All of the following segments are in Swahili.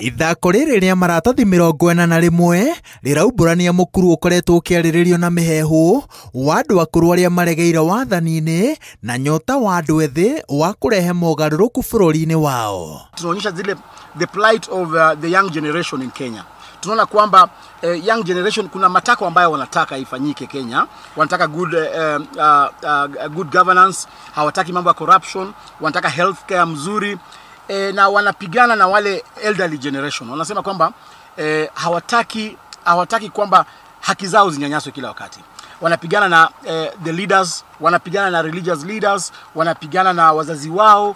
Ithako rĩrĩ rĩa maratathi 41 rĩraumbũrania mũkuru ũkoretwo ũkĩarĩrĩrio na mĩhehu wa andũ akũrũ arĩa maregeire wathani-inĩ na nyota wa andũ ethĩ wa kũrehe mogarũrũku bũrũri-inĩ wao. Tunaonyesha the plight of the young generation in Kenya. Tunaona kwamba young generation kuna matakwa ambayo wanataka ifanyike Kenya. Wanataka good governance, hawataki mambo ya corruption, wanataka healthcare mzuri. Na wanapigana na wale elderly generation. Wanasema kwamba hawataki kwamba haki zao zinyanyaswe kila wakati. Wanapigana na the leaders, wanapigana na religious leaders, wanapigana na wazazi wao.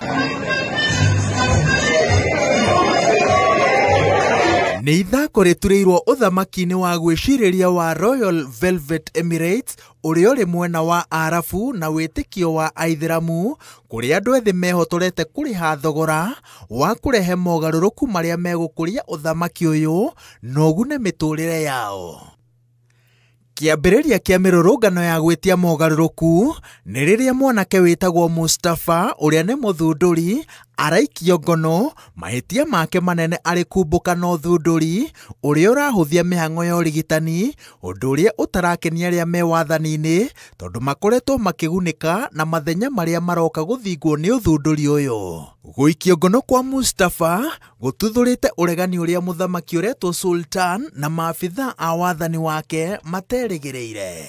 Nĩ ithako rĩturĩirwo ũthamaki-inĩ wa gwĩcirĩria wa Royal Velvet Emirates ũrĩa ũrĩ mwena wa Arabu na wĩtĩkio wa Aithĩramu, kũrĩa andũ ethĩ mehotorete kũrĩha thogora wa kũrehe mogarũrũku marĩa megũkũria ũthamaki ũyũ na ũgune mĩtũrĩre yao. Kĩambĩrĩria kĩa mĩrũrũngano ya gwĩtia mogarũrũku nĩ rĩrĩa mwanake wĩtagwo Mustafa ũrĩa nĩ mũthundũri araikio ngono mahĩtia make manene arĩ kumbũka na ũthundũri ũrĩa ũrahũthia mĩhang'o ya ũrigitani, ũndũ ũrĩa ũtarakenia arĩa me wathani-inĩ tondũ makoretwo makĩgunĩka na mathenya marĩa maroka gũthingwo nĩ ũthundũri ũyũ. Gũikio ngono kwa Mustafa gũtuthũrĩte ũregani ũrĩa mũthamaki ũretwo Sultan na maabitha a wathani wake materĩgĩrĩire.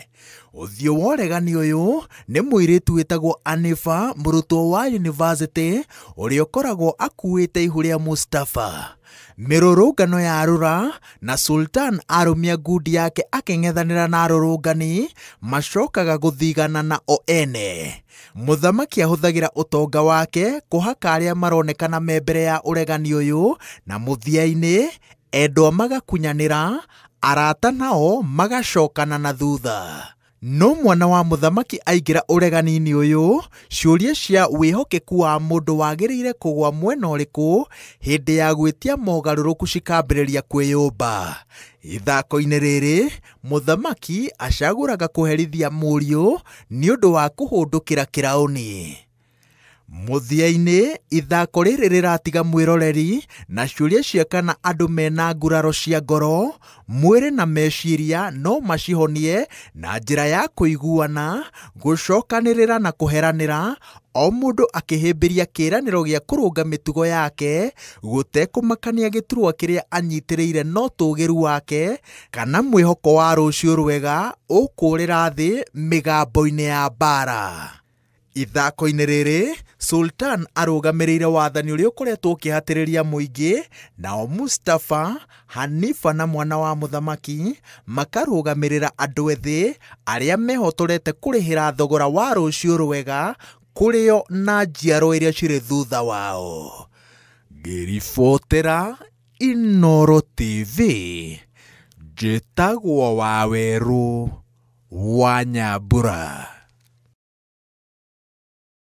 Ũthiũ wa ũregani ũyũ nĩ mũirĩtu wĩtagwo Anifa, mũrutwo wa university ũrĩa ũkoragwo akuĩte ihu rĩa Mustafa. Mĩrũrũngano ya arũra na Sultan arũmia ngundi yake akĩng'ethanĩra na arũrũngani macokaga gũthigana na o ene. Mũthamaki ahũthagĩra ũtonga wake kũhaka arĩa maronekana me mbere ya ũregani ũyũ, na mũthia-inĩ endwa magakunyanĩra, arata nao magacokana na thutha. No mwana wa mũthamaki aingĩra ũregani-inĩ ũyũ, ciũria cia wĩhokeku wa mũndũ wagĩrĩire kũgwa mwena ũrĩkũ hĩndĩ ya gwĩtia mogarũrũku cikambĩrĩria kwĩyũmba. Ithako-inĩ rĩrĩ mũthamaki acagũraga kũherithia mũriũ nĩ ũndũ wa kũhũndũkĩra kĩraũni. Mũthia-inĩ ithako rĩrĩ rĩratiga mwĩroreri na ciũria cia kana andũ mena nguraro cia ngoro, mwĩrĩ na meciria no macihonie na njĩra ya kũiguana, gũcokanĩrĩra na kũheranĩra, o mũndũ akĩhĩmbĩria kĩĩranĩro gĩa kũrũnga mĩtugo yake gũtekũmakania gĩturwa kĩrĩa anyitĩrĩire no tũũgĩru wake kana mwĩhoko wa rũciũ rwega ũkũrĩra thĩ mĩgambo-inĩ ya mbara. Ithako-inĩ rĩrĩ Sultan arũgamĩrĩire wathani ũrĩa ũkoretwo ũkĩhatĩrĩria mũingĩ, nao Mustafa, Hanifa na mwana wa mũthamaki makarũgamĩrĩra andũ ethĩ arĩa mehotorete kũrĩhĩra thogora wa rũciũ rwega kũrĩo na njiaro iria cirĩ thutha wao. Ngĩribotera Inooro TV, njĩtagwo Wawerũ wa Nyambura.